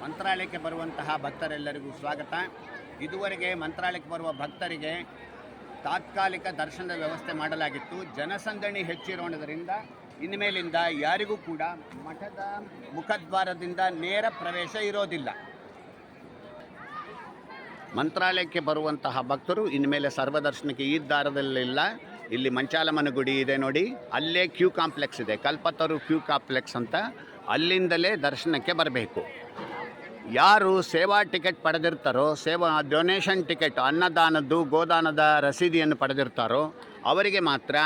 ಮಂತ್ರಾಲಯಕ್ಕೆ ಬರುವಂತಹ ಭಕ್ತರೆಲ್ಲರಿಗೂ ಸ್ವಾಗತ. ಇದುವರೆಗೆ ಮಂತ್ರಾಲಯಕ್ಕೆ ಬರುವ ಭಕ್ತರಿಗೆ ತಾತ್ಕಾಲಿಕ ದರ್ಶನದ ವ್ಯವಸ್ಥೆ ಮಾಡಲಾಗಿತ್ತು. ಜನಸಂದಣಿ ಹೆಚ್ಚಿರೋಣದರಿಂದ ಇನ್ಮೇಲಿಂದ ಯಾರಿಗೂ ಕೂಡ ಮಠದ ಮುಖದ್ವಾರದಿಂದ ನೇರ ಪ್ರವೇಶ ಇರೋದಿಲ್ಲ. ಮಂತ್ರಾಲಯಕ್ಕೆ ಬರುವಂತಹ ಭಕ್ತರು ಇನ್ಮೇಲೆ ಸರ್ವದರ್ಶನಕ್ಕೆ ಈ ದಾರದಲ್ಲಿಲ್ಲ. ಇಲ್ಲಿ ಮಂಚಾಲಮ್ಮನ ಗುಡಿ ಇದೆ ನೋಡಿ, ಅಲ್ಲೇ ಕ್ಯೂ ಕಾಂಪ್ಲೆಕ್ಸ್ ಇದೆ, ಕಲ್ಪತರು ಕ್ಯೂ ಕಾಂಪ್ಲೆಕ್ಸ್ ಅಂತ, ಅಲ್ಲಿಂದಲೇ ದರ್ಶನಕ್ಕೆ ಬರಬೇಕು. ಯಾರು ಸೇವಾ ಟಿಕೆಟ್ ಪಡೆದಿರ್ತಾರೋ, ಸೇವಾ ಡೊನೇಷನ್ ಟಿಕೆಟ್, ಅನ್ನದಾನದ್ದು ಗೋದಾನದ ರಸೀದಿಯನ್ನು ಪಡೆದಿರ್ತಾರೋ ಅವರಿಗೆ ಮಾತ್ರ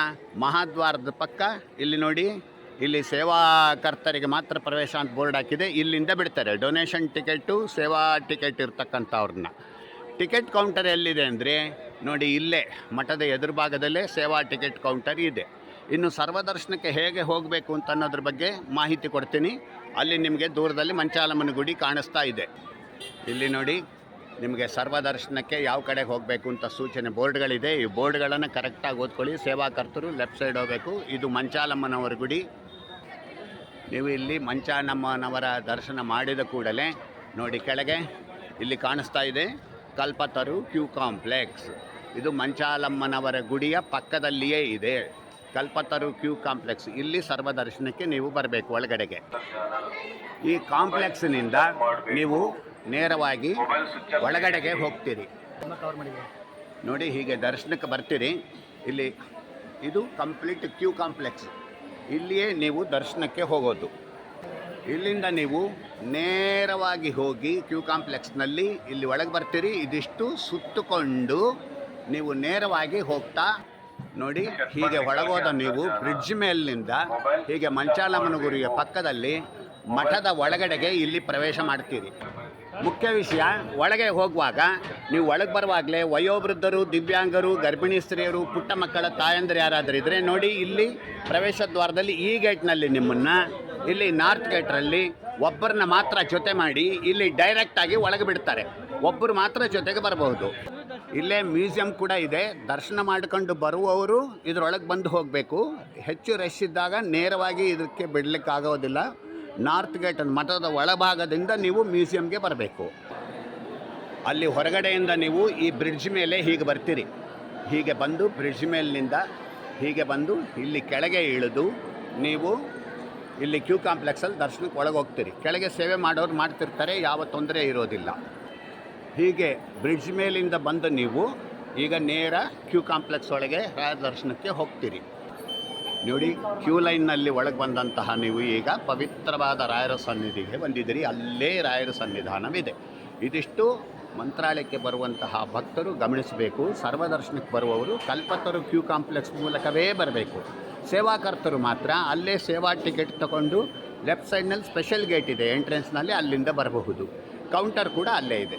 ಮಹಾದ್ವಾರದ ಪಕ್ಕ ಇಲ್ಲಿ ನೋಡಿ, ಇಲ್ಲಿ ಸೇವಾಕರ್ತರಿಗೆ ಮಾತ್ರ ಪ್ರವೇಶ ಅಂತ ಬೋರ್ಡ್ ಹಾಕಿದೆ, ಇಲ್ಲಿಂದ ಬಿಡ್ತಾರೆ. ಡೊನೇಷನ್ ಟಿಕೆಟು, ಸೇವಾ ಟಿಕೆಟ್ ಇರ್ತಕ್ಕಂಥವ್ರನ್ನ. ಟಿಕೆಟ್ ಕೌಂಟರ್ ಎಲ್ಲಿದೆ ಅಂದರೆ ನೋಡಿ, ಇಲ್ಲೇ ಮಠದ ಎದುರು ಭಾಗದಲ್ಲೇ ಸೇವಾ ಟಿಕೆಟ್ ಕೌಂಟರ್ ಇದೆ. ಇನ್ನು ಸರ್ವದರ್ಶನಕ್ಕೆ ಹೇಗೆ ಹೋಗಬೇಕು ಅಂತ ಅನ್ನೋದ್ರ ಬಗ್ಗೆ ಮಾಹಿತಿ ಕೊಡ್ತೀನಿ. ಅಲ್ಲಿ ನಿಮಗೆ ದೂರದಲ್ಲಿ ಮಂಚಾಲಮ್ಮನ ಗುಡಿ ಕಾಣಿಸ್ತಾ ಇದೆ. ಇಲ್ಲಿ ನೋಡಿ, ನಿಮಗೆ ಸರ್ವದರ್ಶನಕ್ಕೆ ಯಾವ ಕಡೆಗೆ ಹೋಗಬೇಕು ಅಂತ ಸೂಚನೆ ಬೋರ್ಡ್ಗಳಿದೆ. ಈ ಬೋರ್ಡ್ಗಳನ್ನು ಕರೆಕ್ಟಾಗಿ ಓದ್ಕೊಳ್ಳಿ. ಸೇವಾಕರ್ತರು ಲೆಫ್ಟ್ ಸೈಡ್ ಹೋಗಬೇಕು. ಇದು ಮಂಚಾಲಮ್ಮನವರ ಗುಡಿ. ನೀವು ಇಲ್ಲಿ ಮಂಚಾಲಮ್ಮನವರ ದರ್ಶನ ಮಾಡಿದ ಕೂಡಲೇ ನೋಡಿ, ಕೆಳಗೆ ಇಲ್ಲಿ ಕಾಣಿಸ್ತಾ ಇದೆ ಕಲ್ಪತರು ಕ್ಯೂ ಕಾಂಪ್ಲೆಕ್ಸ್. ಇದು ಮಂಚಾಲಮ್ಮನವರ ಗುಡಿಯ ಪಕ್ಕದಲ್ಲಿಯೇ ಇದೆ ಕಲ್ಪತರು ಕ್ಯೂ ಕಾಂಪ್ಲೆಕ್ಸ್. ಇಲ್ಲಿ ಸರ್ವದರ್ಶನಕ್ಕೆ ನೀವು ಬರಬೇಕು ಒಳಗಡೆಗೆ. ಈ ಕಾಂಪ್ಲೆಕ್ಸ್ನಿಂದ ನೀವು ನೇರವಾಗಿ ಒಳಗಡೆಗೆ ಹೋಗ್ತೀರಿ ನೋಡಿ. ಹೀಗೆ ದರ್ಶನಕ್ಕೆ ಬರ್ತೀರಿ. ಇಲ್ಲಿ ಇದು ಕಂಪ್ಲೀಟ್ ಕ್ಯೂ ಕಾಂಪ್ಲೆಕ್ಸ್. ಇಲ್ಲಿಯೇ ನೀವು ದರ್ಶನಕ್ಕೆ ಹೋಗೋದು. ಇಲ್ಲಿಂದ ನೀವು ನೇರವಾಗಿ ಹೋಗಿ ಕ್ಯೂ ಕಾಂಪ್ಲೆಕ್ಸ್ನಲ್ಲಿ ಇಲ್ಲಿ ಒಳಗೆ ಬರ್ತೀರಿ. ಇದಿಷ್ಟು ಸುತ್ತುಕೊಂಡು ನೀವು ನೇರವಾಗಿ ಹೋಗ್ತಾ ನೋಡಿ, ಹೀಗೆ ಒಳಗೋದ ನೀವು ಬ್ರಿಡ್ಜ್ ಮೇಲಿನಿಂದ ಹೀಗೆ ಮಂಚಾಲಮ್ಮನ ಗುಡಿಯ ಪಕ್ಕದಲ್ಲಿ ಮಠದ ಒಳಗಡೆಗೆ ಇಲ್ಲಿ ಪ್ರವೇಶ ಮಾಡ್ತೀರಿ. ಮುಖ್ಯ ವಿಷಯ, ಒಳಗೆ ಹೋಗುವಾಗ ನೀವು ಒಳಗೆ ಬರುವಾಗಲೇ ವಯೋವೃದ್ಧರು, ದಿವ್ಯಾಂಗರು, ಗರ್ಭಿಣಿ ಸ್ತ್ರೀಯರು, ಪುಟ್ಟ ಮಕ್ಕಳ ತಾಯಂದಿರು ಯಾರಾದರೂ ಇದ್ದರೆ ನೋಡಿ, ಇಲ್ಲಿ ಪ್ರವೇಶ ದ್ವಾರದಲ್ಲಿ ಈ ಗೇಟ್ನಲ್ಲಿ ನಿಮ್ಮನ್ನು, ಇಲ್ಲಿ ನಾರ್ತ್ ಗೇಟ್ರಲ್ಲಿ ಒಬ್ಬರನ್ನ ಮಾತ್ರ ಜೊತೆ ಮಾಡಿ ಇಲ್ಲಿ ಡೈರೆಕ್ಟಾಗಿ ಒಳಗೆ ಬಿಡ್ತಾರೆ. ಒಬ್ಬರು ಮಾತ್ರ ಜೊತೆಗೆ ಬರಬಹುದು. ಇಲ್ಲೇ ಮ್ಯೂಸಿಯಂ ಕೂಡ ಇದೆ. ದರ್ಶನ ಮಾಡಿಕೊಂಡು ಬರುವವರು ಇದರೊಳಗೆ ಬಂದು ಹೋಗಬೇಕು. ಹೆಚ್ಚು ರಶ್ ಇದ್ದಾಗ ನೇರವಾಗಿ ಇದಕ್ಕೆ ಬಿಡಲಿಕ್ಕಾಗೋದಿಲ್ಲ. ನಾರ್ತ್ ಗೇಟ್ ಮಠದ ಒಳಭಾಗದಿಂದ ನೀವು ಮ್ಯೂಸಿಯಂಗೆ ಬರಬೇಕು. ಅಲ್ಲಿ ಹೊರಗಡೆಯಿಂದ ನೀವು ಈ ಬ್ರಿಡ್ಜ್ ಮೇಲೆ ಹೀಗೆ ಬರ್ತೀರಿ. ಹೀಗೆ ಬಂದು ಬ್ರಿಡ್ಜ್ ಮೇಲಿನಿಂದ ಹೀಗೆ ಬಂದು ಇಲ್ಲಿ ಕೆಳಗೆ ಇಳಿದು ನೀವು ಇಲ್ಲಿ ಕ್ಯೂ ಕಾಂಪ್ಲೆಕ್ಸಲ್ಲಿ ದರ್ಶನಕ್ಕೆ ಒಳಗೆ ಹೋಗ್ತೀರಿ. ಕೆಳಗೆ ಸೇವೆ ಮಾಡೋರು ಮಾಡ್ತಿರ್ತಾರೆ, ಯಾವ ತೊಂದರೆ ಇರೋದಿಲ್ಲ. ಹೀಗೆ ಬ್ರಿಡ್ಜ್ ಮೇಲಿಂದ ಬಂದು ನೀವು ಈಗ ನೇರ ಕ್ಯೂ ಕಾಂಪ್ಲೆಕ್ಸ್ ಒಳಗೆ ರಾಯ ದರ್ಶನಕ್ಕೆ ಹೋಗ್ತೀರಿ. ನೋಡಿ, ಕ್ಯೂ ಲೈನ್ನಲ್ಲಿ ಒಳಗೆ ಬಂದಂತಹ ನೀವು ಈಗ ಪವಿತ್ರವಾದ ರಾಯರ ಸನ್ನಿಧಿಗೆ ಬಂದಿದ್ದೀರಿ. ಅಲ್ಲೇ ರಾಯರ ಸನ್ನಿಧಾನವಿದೆ. ಇದಿಷ್ಟು ಮಂತ್ರಾಲಯಕ್ಕೆ ಬರುವಂತಹ ಭಕ್ತರು ಗಮನಿಸಬೇಕು. ಸರ್ವದರ್ಶನಕ್ಕೆ ಬರುವವರು ಕಲ್ಪತರು ಕ್ಯೂ ಕಾಂಪ್ಲೆಕ್ಸ್ ಮೂಲಕವೇ ಬರಬೇಕು. ಸೇವಾಕರ್ತರು ಮಾತ್ರ ಅಲ್ಲೇ ಸೇವಾ ಟಿಕೆಟ್ ತಗೊಂಡು ಲೆಫ್ಟ್ ಸೈಡ್ನಲ್ಲಿ ಸ್ಪೆಷಲ್ ಗೇಟ್ ಇದೆ ಎಂಟ್ರೆನ್ಸ್ನಲ್ಲಿ, ಅಲ್ಲಿಂದ ಬರಬಹುದು. ಕೌಂಟರ್ ಕೂಡ ಅಲ್ಲೇ ಇದೆ.